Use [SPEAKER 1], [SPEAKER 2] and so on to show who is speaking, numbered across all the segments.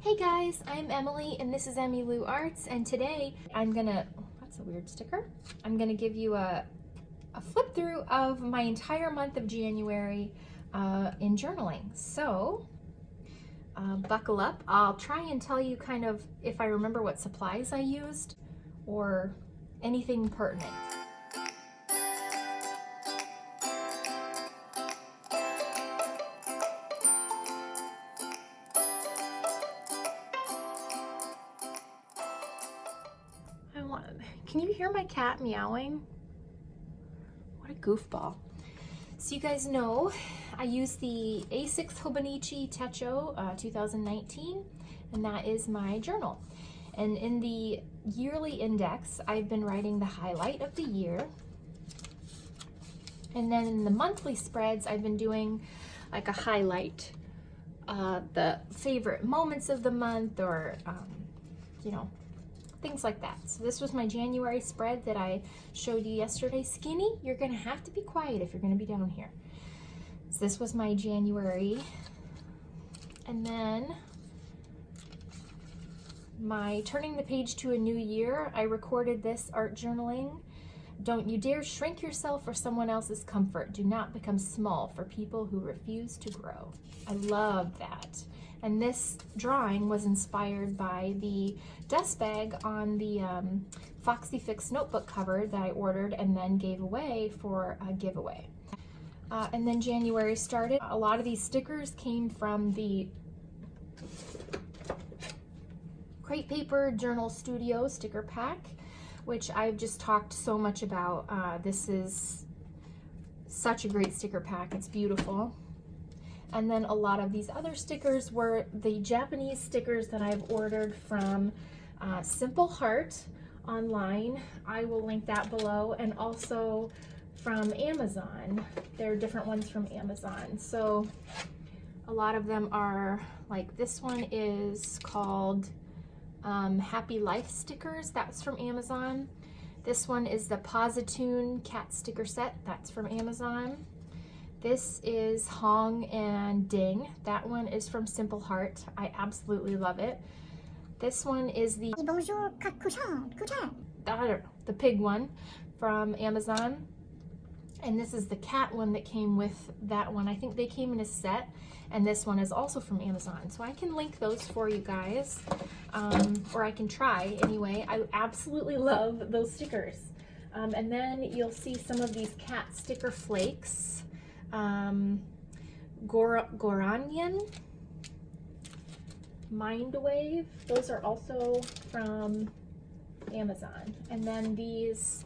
[SPEAKER 1] Hey guys, I'm Emily and this is Emmylou Arts, and today I'm gonna, oh, that's a weird sticker. I'm gonna give you a flip through of my entire month of January in journaling. So buckle up. I'll try and tell you kind of if I remember what supplies I used or anything pertinent. Can you hear my cat meowing? What a goofball. So you guys know I use the A6 Hobonichi Techo 2019, and that is my journal. And in the yearly index, I've been writing the highlight of the year. And then in the monthly spreads, I've been doing like a highlight, the favorite moments of the month, or, you know, things like that. So this was my January spread that I showed you yesterday. Skinny, you're gonna have to be quiet if you're gonna be down here. So this was my January. And then my turning the page to a new year, I recorded this art journaling. Don't you dare shrink yourself for someone else's comfort. Do not become small for people who refuse to grow. I love that. And this drawing was inspired by the dust bag on the Foxy Fix notebook cover that I ordered and then gave away for a giveaway. And then January started. A lot of these stickers came from the Crepe Paper Journal Studio sticker pack, which I've just talked so much about. This is such a great sticker pack. It's beautiful. And then a lot of these other stickers were the Japanese stickers that I've ordered from Simple Heart online. I will link that below, and also from Amazon. There are different ones from Amazon. So a lot of them are like, this one is called Happy Life stickers. That's from Amazon. This one is the Positoon cat sticker set. That's from Amazon. This is Hong and Ding. That one is from Simple Heart. I absolutely love it. This one is the
[SPEAKER 2] Bonjour, I
[SPEAKER 1] don't know, the pig one from Amazon. And this is the cat one that came with that one. I think they came in a set, and this one is also from Amazon. So I can link those for you guys, or I can try anyway. I absolutely love those stickers. And then you'll see some of these cat sticker flakes. Goranyan, Mindwave, those are also from Amazon. And then these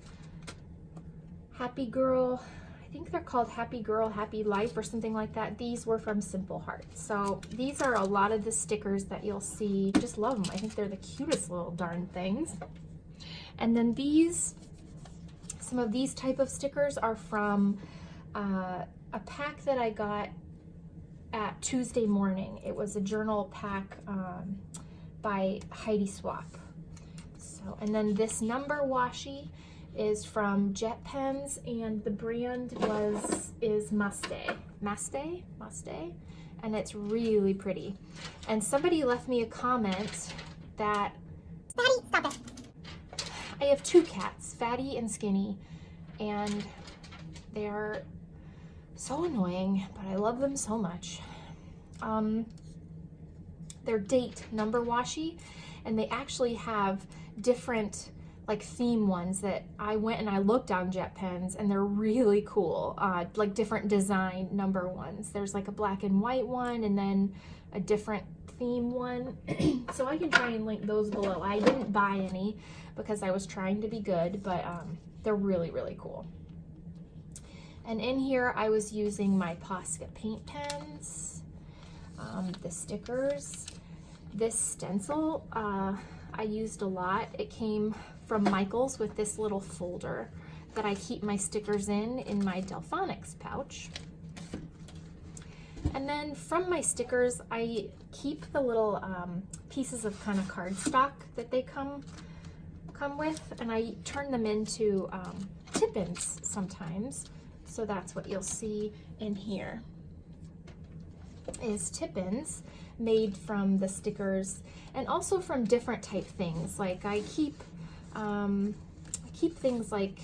[SPEAKER 1] Happy Girl, I think they're called Happy Girl, Happy Life or something like that. These were from Simple Heart. So these are a lot of the stickers that you'll see. I just love them. I think they're the cutest little darn things. And then these, some of these type of stickers are from a pack that I got at Tuesday Morning. It was a journal pack by Heidi Swap. So, and then this number washi is from Jet Pens, and the brand is Maste, and it's really pretty. And somebody left me a comment that
[SPEAKER 2] Fatty, stop it.
[SPEAKER 1] I have two cats, Fatty and Skinny, and they're so annoying, but I love them so much. They're date number washi, and they actually have different like theme ones that I went and I looked on Jet Pens, and they're really cool, like different design number ones. There's like a black and white one, and then a different theme one. So I can try and link those below. I didn't buy any because I was trying to be good, but they're really, really cool. And in here, I was using my Posca paint pens, the stickers. This stencil, I used a lot. It came from Michael's with this little folder that I keep my stickers in my Delphonics pouch. And then from my stickers, I keep the little pieces of kind of cardstock that they come with, and I turn them into tip-ins sometimes. So that's what you'll see in here. is tip-ins made from the stickers and also from different type things. Like I keep things like,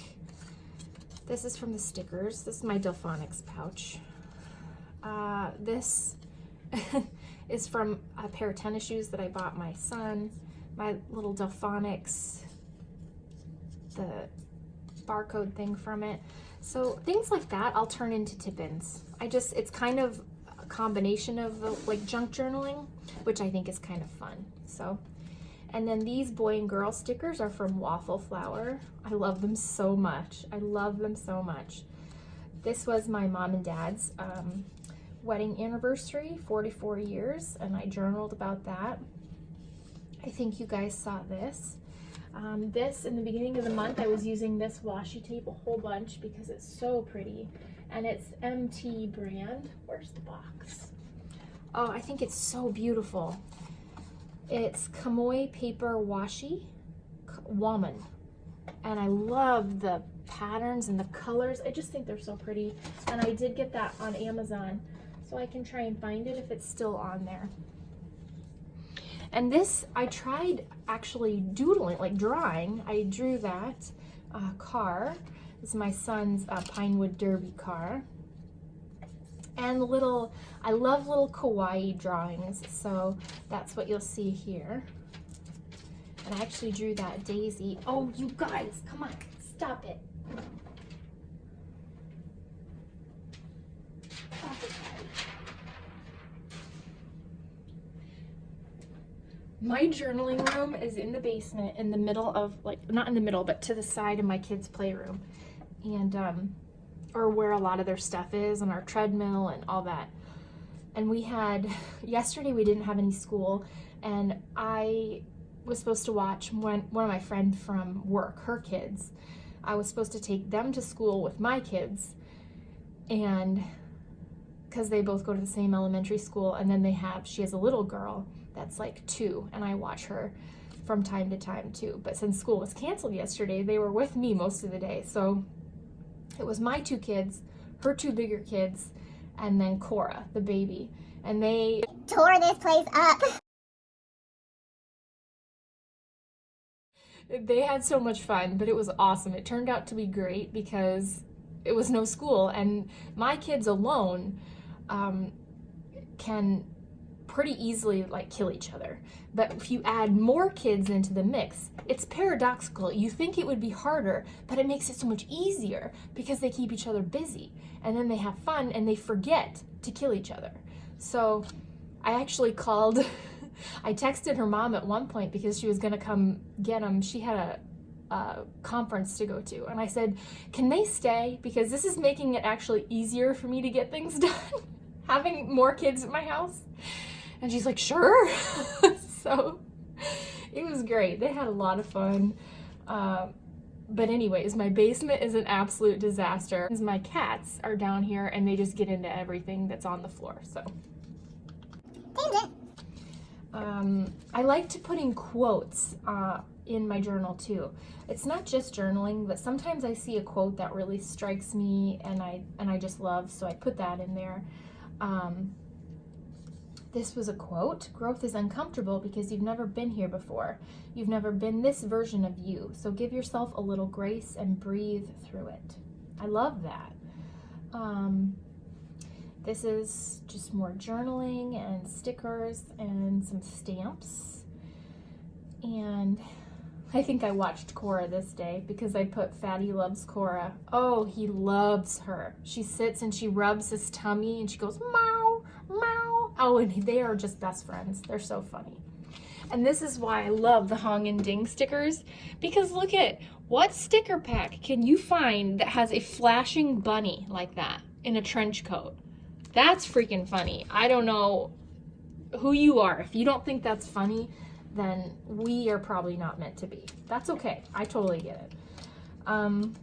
[SPEAKER 1] this is from the stickers. This is my Delphonics pouch. This is from a pair of tennis shoes that I bought my son. My little Delphonics, the barcode thing from it. So things like that I'll turn into tip-ins. It's kind of a combination of like junk journaling, which I think is kind of fun. So, and then these boy and girl stickers are from Waffle Flower. I love them so much. I love them so much. This was my mom and dad's wedding anniversary, 44 years, and I journaled about that. I think you guys saw this. This, in the beginning of the month, I was using this washi tape a whole bunch because it's so pretty. And it's MT brand. Where's the box? Oh, I think it's so beautiful. It's Kamoi Paper Washi, Wamon. And I love the patterns and the colors. I just think they're so pretty. And I did get that on Amazon, so I can try and find it if it's still on there. And this, I tried actually doodling, like drawing. I drew that car. This is my son's Pinewood Derby car. And I love little kawaii drawings, so that's what you'll see here. And I actually drew that daisy. Oh, you guys, come on, stop it. Stop it. My journaling room is in the basement, in the middle of, like, not in the middle, but to the side of my kids' playroom. And, or where a lot of their stuff is, and our treadmill and all that. And yesterday we didn't have any school, and I was supposed to watch one of my friends from work, her kids. I was supposed to take them to school with my kids, and because they both go to the same elementary school, and then she has a little girl that's like 2, and I watch her from time to time too. But since school was canceled yesterday, they were with me most of the day. So it was my 2 kids, her 2 bigger kids, and then Cora, the baby. And they
[SPEAKER 2] tore this place up.
[SPEAKER 1] They had so much fun, but it was awesome. It turned out to be great because it was no school, and my kids alone can pretty easily like kill each other. But if you add more kids into the mix, it's paradoxical. You think it would be harder, but it makes it so much easier because they keep each other busy, and then they have fun and they forget to kill each other. So I actually called, I texted her mom at one point because she was gonna come get them. She had a conference to go to, and I said, can they stay? Because this is making it actually easier for me to get things done, having more kids at my house. And she's like, sure. So it was great. They had a lot of fun. But anyways, my basement is an absolute disaster. My cats are down here and they just get into everything that's on the floor, so. I like to put in quotes in my journal too. It's not just journaling, but sometimes I see a quote that really strikes me and I just love, so I put that in there. This was a quote: growth is uncomfortable because you've never been here before. You've never been this version of you, so give yourself a little grace and breathe through it. I love that. This is just more journaling and stickers and some stamps. And I think I watched Cora this day because I put Fatty loves Cora. Oh, he loves her. She sits and she rubs his tummy and she goes, meow, meow. Oh, and they are just best friends. They're so funny. And this is why I love the Hong and Ding stickers, because look at what sticker pack can you find that has a flashing bunny like that in a trench coat? That's freaking funny. I don't know who you are. If you don't think that's funny, then we are probably not meant to be. That's okay. I totally get it. And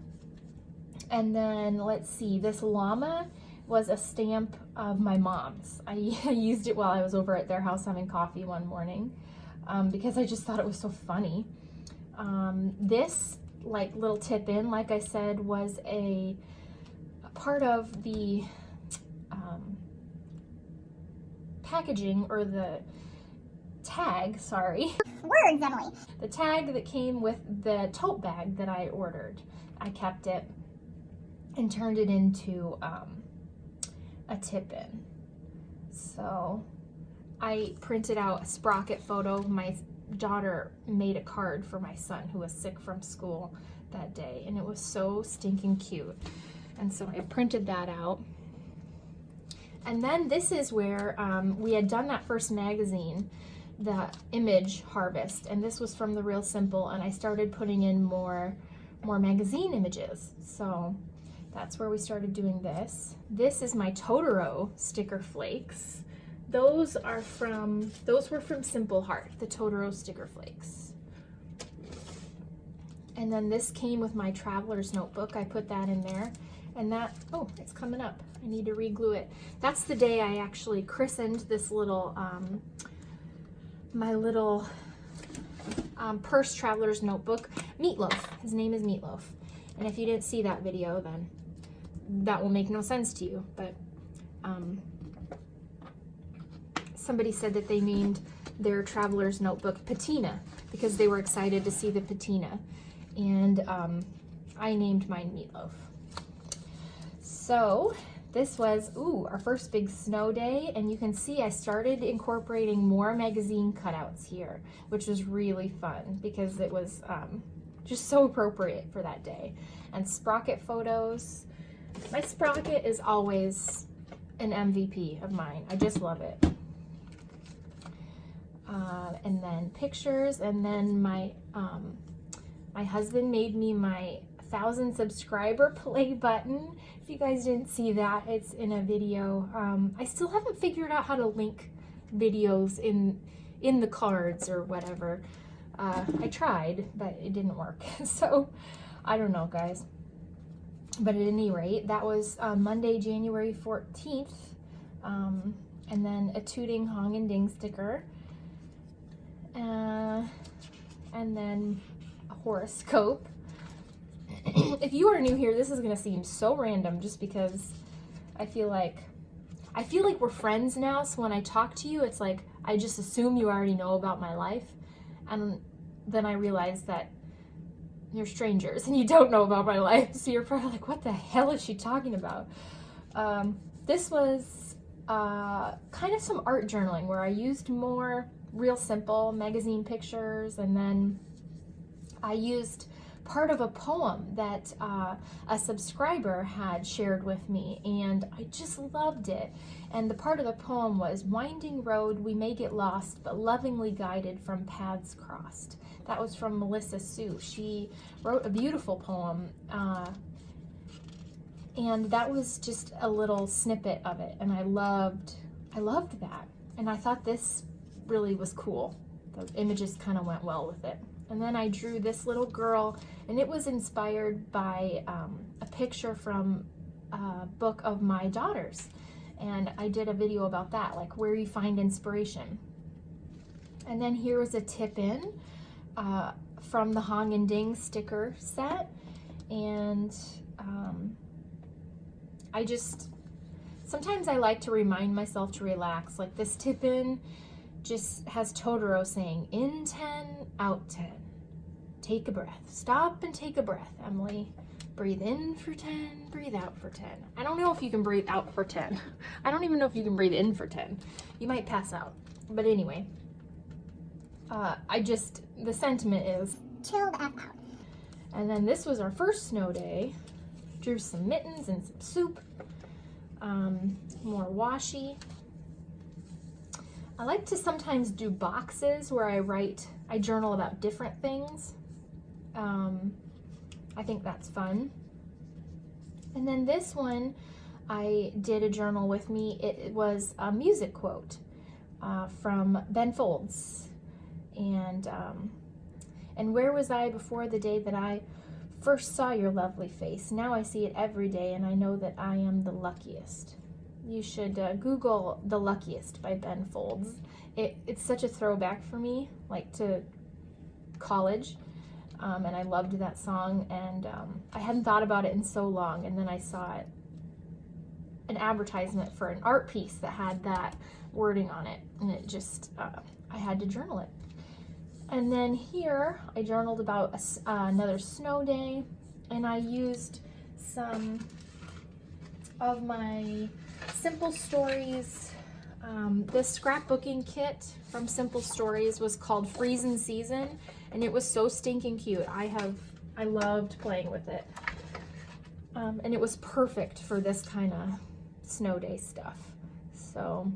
[SPEAKER 1] then let's see, this llama was a stamp of my mom's. I used it while I was over at their house having coffee one morning because I just thought it was so funny. This like little tip in, like I said, was a part of the packaging, or the tag, sorry.
[SPEAKER 2] Words, Emily.
[SPEAKER 1] The tag that came with the tote bag that I ordered. I kept it and turned it into a tip-in. So I printed out a Sprocket photo. My daughter made a card for my son who was sick from school that day, and it was so stinking cute. And so I printed that out. And then this is where we had done that first magazine, the image harvest, and this was from the Real Simple, and I started putting in more magazine images. So that's where we started doing this. This is my Totoro sticker flakes. Those were from Simple Heart, the Totoro sticker flakes. And then this came with my traveler's notebook. I put that in there. And that, oh, it's coming up. I need to re-glue it. That's the day I actually christened this little, my little purse traveler's notebook, Meatloaf. His name is Meatloaf. And if you didn't see that video, then that will make no sense to you. But somebody said that they named their traveler's notebook Patina because they were excited to see the patina. And I named mine Meatloaf. So this was, our first big snow day, and you can see I started incorporating more magazine cutouts here, which was really fun because it was just so appropriate for that day. And Sprocket photos. My Sprocket is always an MVP of mine. I just love it. And then pictures, and then my husband made me my 1,000 subscriber play button. If you guys didn't see that, it's in a video. I still haven't figured out how to link videos in the cards or whatever. I tried, but it didn't work. So I don't know, guys. But at any rate, that was Monday, January 14th. And then a Tooting Hong and Ding sticker. And then a horoscope. If you are new here, this is gonna seem so random just because I feel like we're friends now, so when I talk to you, it's like I just assume you already know about my life, and then I realize that you're strangers and you don't know about my life, so you're probably like, what the hell is she talking about? This was kind of some art journaling where I used more Real Simple magazine pictures, and then I used part of a poem that a subscriber had shared with me, and I just loved it. And the part of the poem was, "Winding road, we may get lost, but lovingly guided from paths crossed." That was from Melissa Sue. She wrote a beautiful poem, and that was just a little snippet of it, and I loved that. And I thought this really was cool. The images kind of went well with it. And then I drew this little girl, and it was inspired by a picture from a book of my daughter's. And I did a video about that, like where you find inspiration. And then here was a tip-in from the Hong and Ding sticker set. And sometimes I like to remind myself to relax. Like this tip-in just has Totoro saying, in 10, out 10. Take a breath. Stop and take a breath, Emily. Breathe in for 10, breathe out for 10. I don't know if you can breathe out for 10. I don't even know if you can breathe in for 10. You might pass out. But anyway, the sentiment is,
[SPEAKER 2] Chill the F out.
[SPEAKER 1] and then this was our first snow day. Drew some mittens and some soup. More washi. I like to sometimes do boxes where I journal about different things. I think that's fun. And then this one, I did a journal with me. It was a music quote from Ben Folds. And where was I before the day that I first saw your lovely face? Now I see it every day, and I know that I am the luckiest. You should Google The Luckiest by Ben Folds. It's such a throwback for me, like to college, and I loved that song, and I hadn't thought about it in so long, and then I saw an advertisement for an art piece that had that wording on it, and it just, I had to journal it. And then here, I journaled about another snow day, and I used some of my Simple Stories. This scrapbooking kit from Simple Stories was called Freezin' Season, and it was so stinking cute. I loved playing with it. And it was perfect for this kind of snow day stuff. So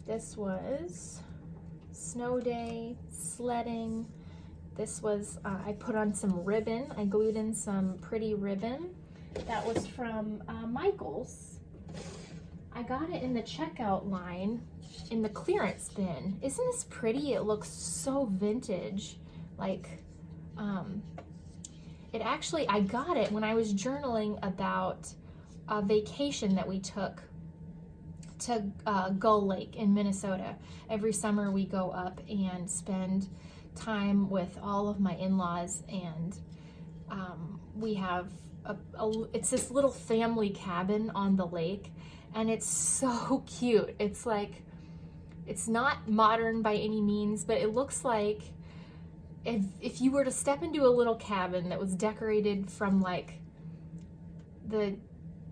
[SPEAKER 1] this was snow day, sledding. This was, I put on some ribbon. I glued in some pretty ribbon. That was from Michael's. I got it in the checkout line in the clearance bin. Isn't this pretty? It looks so vintage. Like, it actually, I got it when I was journaling about a vacation that we took to Gull Lake in Minnesota. Every summer we go up and spend time with all of my in-laws, and we have it's this little family cabin on the lake, and it's so cute. It's like, it's not modern by any means, but it looks like if you were to step into a little cabin that was decorated from like the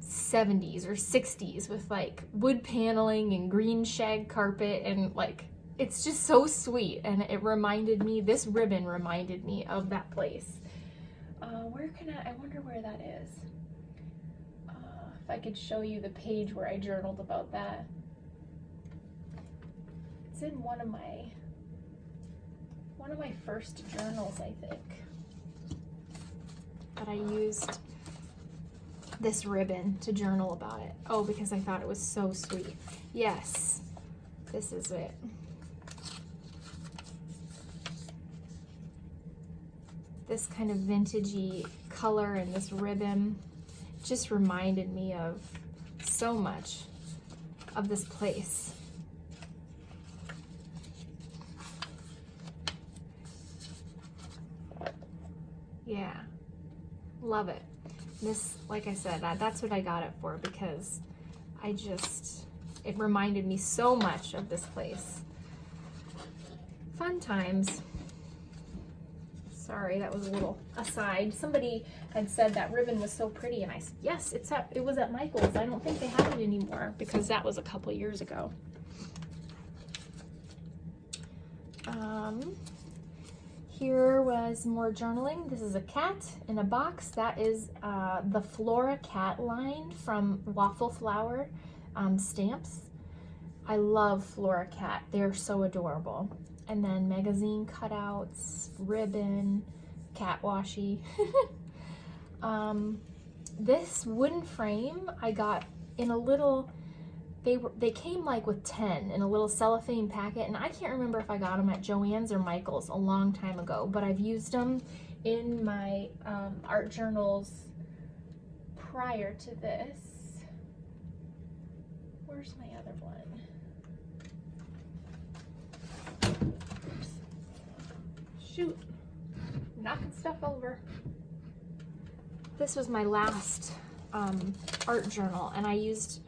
[SPEAKER 1] 70s or 60s with like wood paneling and green shag carpet, and like, it's just so sweet. And it reminded me, this ribbon reminded me of that place. Where can I wonder where that is. If I could show you the page where I journaled about that. It's in one of my first journals, I think. But I used this ribbon to journal about it. Oh, because I thought it was so sweet. Yes, this is it. This kind of vintagey color and this ribbon just reminded me of so much of this place. Yeah, love it. This, like I said, that's what I got it for, because it reminded me so much of this place. Fun times. Sorry, that was a little aside. Somebody had said that ribbon was so pretty, and I said, yes, it was at Michael's. I don't think they have it anymore, because that was a couple years ago. Here was more journaling. This is a cat in a box. That is the Flora Cat line from Waffle Flower stamps. I love Flora Cat. They're so adorable. And then magazine cutouts, ribbon, cat washi. This wooden frame I got in a little, they came like with 10 in a little cellophane packet, and I can't remember if I got them at Joann's or Michael's a long time ago, but I've used them in my art journals prior to this. Where's my other one? Oops. Shoot, knocking stuff over. This was my last art journal, and I used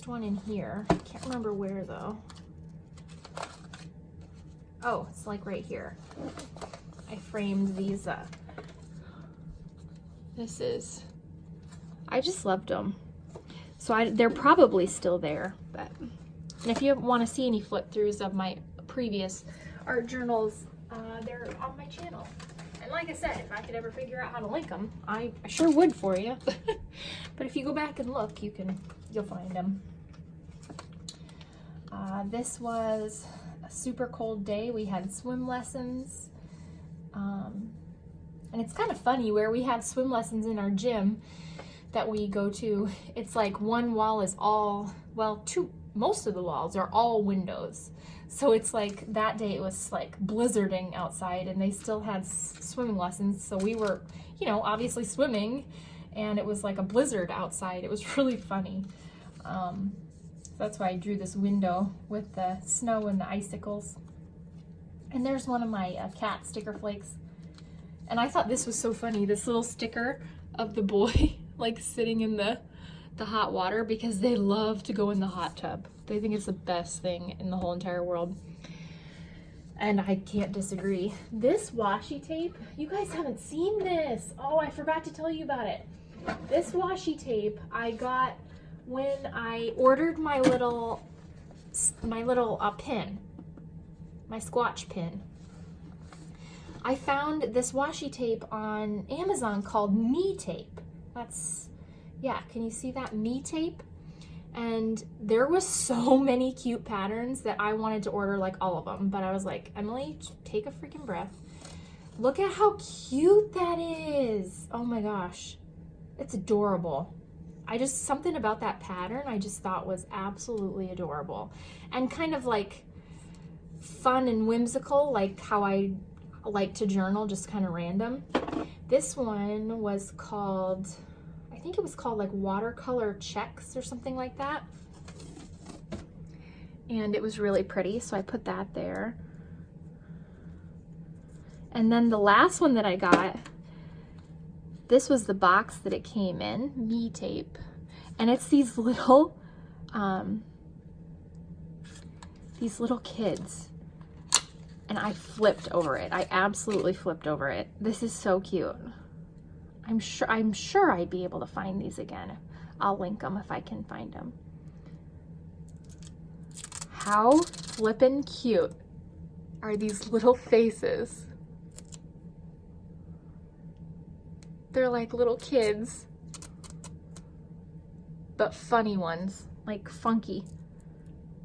[SPEAKER 1] one in here. I can't remember where though. Oh, it's like right here. I framed these up. I just loved them. So they're probably still there, but, and if you want to see any flip throughs of my previous art journals, they're on my channel. And like I said, if I could ever figure out how to link them, I sure would for you. But if you go back and look, you'll find them. This was a super cold day. We had swim lessons. And it's kind of funny where we have swim lessons in our gym that we go to. It's like one wall is all, well, most of the walls are all windows. So it's like that day it was like blizzarding outside, and they still had swimming lessons. So we were, obviously swimming, and it was like a blizzard outside. It was really funny. So that's why I drew this window with the snow and the icicles. And there's one of my cat sticker flakes. And I thought this was so funny, this little sticker of the boy like sitting in the hot water, because they love to go in the hot tub. They think it's the best thing in the whole entire world. And I can't disagree. This washi tape, you guys haven't seen this. Oh, I forgot to tell you about it. This washi tape I got when I ordered my little pin, my Squatch pin. I found this washi tape on Amazon called MeeTape. That's, yeah, can you see that? MeeTape? And there was so many cute patterns that I wanted to order like all of them, but I was like, Emily, take a freaking breath. Look at how cute that is. Oh my gosh, it's adorable. Something about that pattern I just thought was absolutely adorable and kind of like fun and whimsical, like how I like to journal, just kind of random. This one was called, I think it was called like Watercolor Checks or something like that. And it was really pretty, so I put that there. And then the last one that I got, this was the box that it came in, MeeTape. And it's these little kids. And I flipped over it. I absolutely flipped over it. This is so cute. I'm sure I'd be able to find these again. I'll link them if I can find them. How flippin' cute are these little faces? They're like little kids, but funny ones, like funky.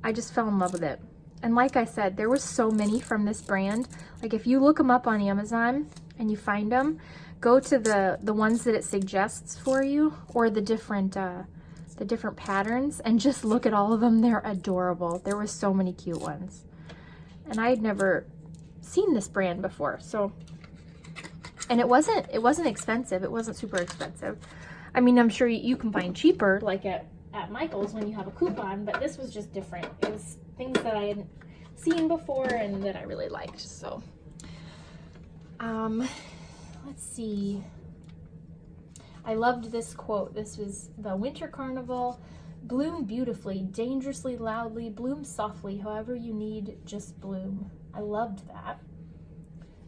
[SPEAKER 1] I just fell in love with it. And like I said, there was so many from this brand. Like if you look them up on Amazon and you find them, go to the ones that it suggests for you, or the different patterns, and just look at all of them. They're adorable. There were so many cute ones. And I had never seen this brand before, so, and it wasn't expensive. It wasn't super expensive. I mean, I'm sure you can find cheaper, like at Michael's when you have a coupon, but this was just different. It was things that I hadn't seen before and that I really liked. So, let's see. I loved this quote. This was the Winter Carnival. Bloom beautifully, dangerously loudly, bloom softly, however you need, just bloom. I loved that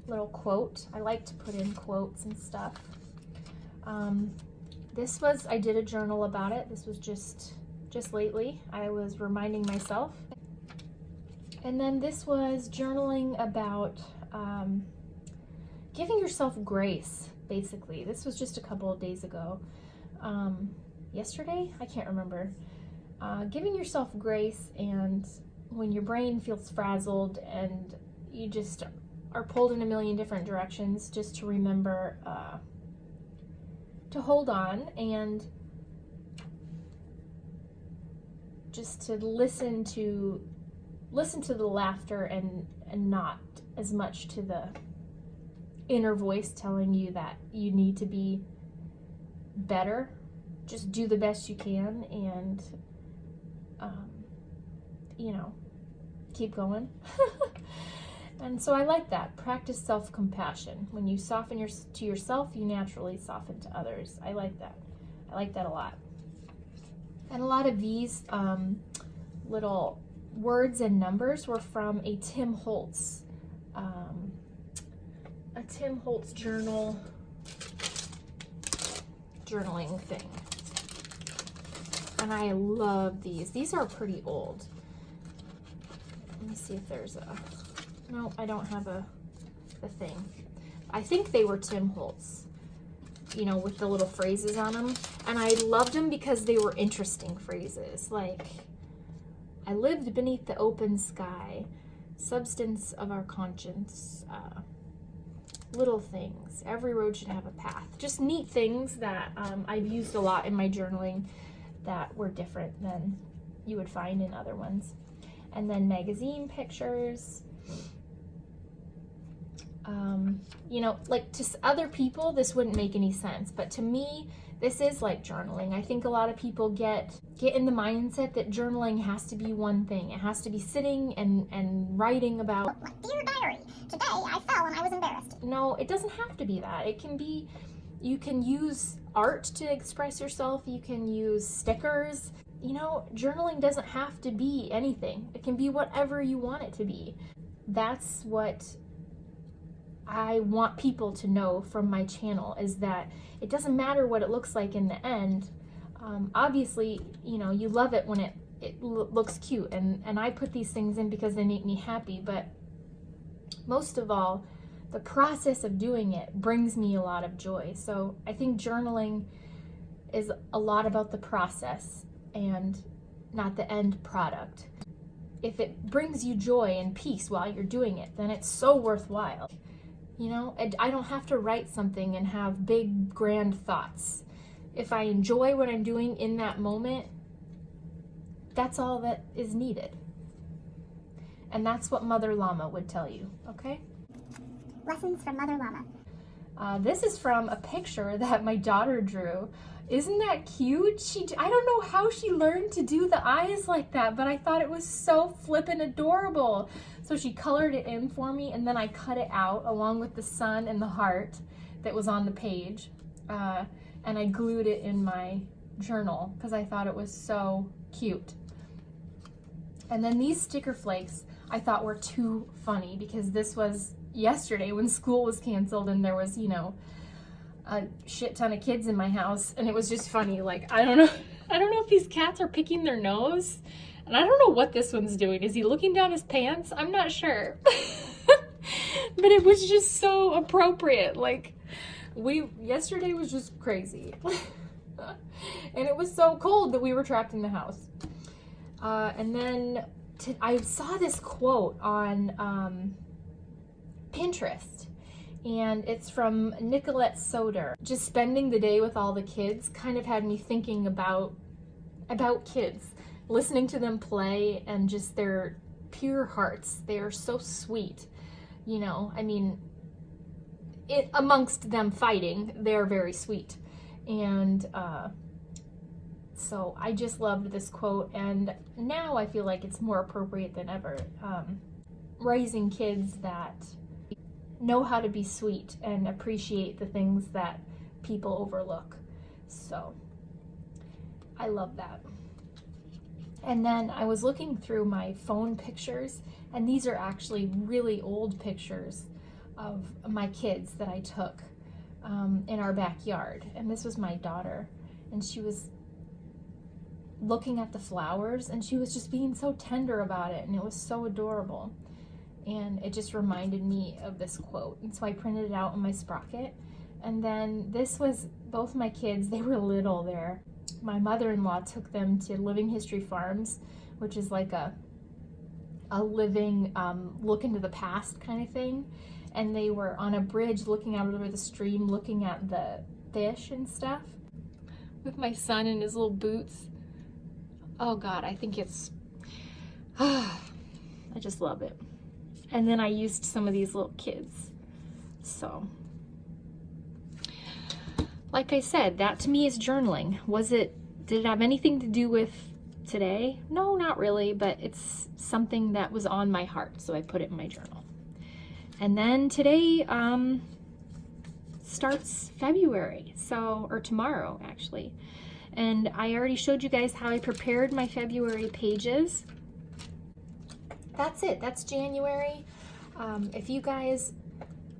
[SPEAKER 1] little quote. I like to put in quotes and stuff. This was, I did a journal about it. This was just lately. I was reminding myself. And then this was journaling about giving yourself grace, basically. This was just a couple of days ago. Yesterday? I can't remember. Giving yourself grace, and when your brain feels frazzled and you just are pulled in a million different directions, just to remember to hold on and just to listen to the laughter and not as much to the inner voice telling you that you need to be better. Just do the best you can and you know, keep going. And so I like that. Practice self-compassion. When you soften to yourself, you naturally soften to others. I like that. I like that a lot. And a lot of these little words and numbers were from a Tim Holtz journaling thing. And I love these. These are pretty old. Let me see if there's a... No, I don't have the thing. I think they were Tim Holtz, you know, with the little phrases on them. And I loved them because they were interesting phrases. Like, I lived beneath the open sky, substance of our conscience, little things. Every road should have a path. Just neat things that I've used a lot in my journaling that were different than you would find in other ones. And then magazine pictures. You know, like to other people, this wouldn't make any sense, but to me, this is like journaling. I think a lot of people get in the mindset that journaling has to be one thing. It has to be sitting and writing about.
[SPEAKER 2] Dear diary, today I fell and I was embarrassed.
[SPEAKER 1] No, it doesn't have to be that. It can be, you can use art to express yourself. You can use stickers. you know, journaling doesn't have to be anything. It can be whatever you want it to be. That's what I want people to know from my channel, is that it doesn't matter what it looks like in the end. Obviously, you know, you love it when it looks cute, and I put these things in because they make me happy, but most of all, the process of doing it brings me a lot of joy. So I think journaling is a lot about the process and not the end product. If it brings you joy and peace while you're doing it, then it's so worthwhile. You know, I don't have to write something and have big, grand thoughts. If I enjoy what I'm doing in that moment, that's all that is needed. And that's what Mother Llama would tell you, okay?
[SPEAKER 2] Lessons from Mother Llama.
[SPEAKER 1] This is from a picture that my daughter drew. Isn't that cute? I don't know how she learned to do the eyes like that, but I thought it was so flippin' adorable. So she colored it in for me, and then I cut it out along with the sun and the heart that was on the page. And I glued it in my journal because I thought it was so cute. And then these sticker flakes I thought were too funny because this was yesterday when school was canceled and there was, you know, a shit ton of kids in my house, and it was just funny. Like, I don't know if these cats are picking their nose, and I don't know what this one's doing. Is he looking down his pants? I'm not sure. But it was just so appropriate. Like, yesterday was just crazy. And it was so cold that we were trapped in the house. And then I saw this quote on Pinterest, and it's from Nicolette Soder. Just spending the day with all the kids kind of had me thinking about kids, listening to them play, and just their pure hearts. They are so sweet, you know. I mean, amongst them fighting, they're very sweet. And so I just loved this quote, and now I feel like it's more appropriate than ever. Raising kids that know how to be sweet and appreciate the things that people overlook. So I love that. And then I was looking through my phone pictures, and these are actually really old pictures of my kids that I took in our backyard. And this was my daughter, and she was looking at the flowers, and she was just being so tender about it, and it was so adorable. And it just reminded me of this quote. And so I printed it out in my Sprocket. And then this was both my kids. They were little there. My mother-in-law took them to Living History Farms, which is like a living look into the past kind of thing. And they were on a bridge looking out over the stream, looking at the fish and stuff, with my son in his little boots. Oh God, I think it's, I just love it. And then I used some of these little kids. So, like I said, that to me is journaling. Did it have anything to do with today? No, not really, but it's something that was on my heart, so I put it in my journal. And then today starts February, or tomorrow actually. And I already showed you guys how I prepared my February pages. That's it. That's January. If you guys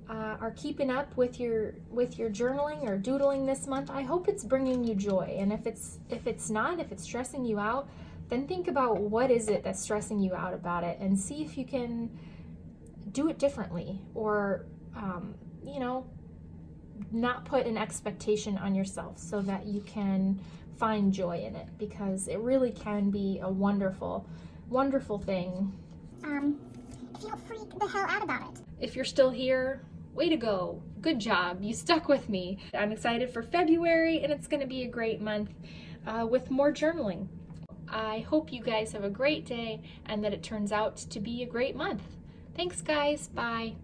[SPEAKER 1] are keeping up with your journaling or doodling this month, I hope it's bringing you joy. And if it's not, if it's stressing you out, then think about what is it that's stressing you out about it, and see if you can do it differently, or you know, not put an expectation on yourself so that you can find joy in it, because it really can be a wonderful, wonderful thing.
[SPEAKER 2] If you don't freak the hell out about it.
[SPEAKER 1] If you're still here, way to go. Good job. You stuck with me. I'm excited for February, and it's going to be a great month with more journaling. I hope you guys have a great day and that it turns out to be a great month. Thanks, guys. Bye.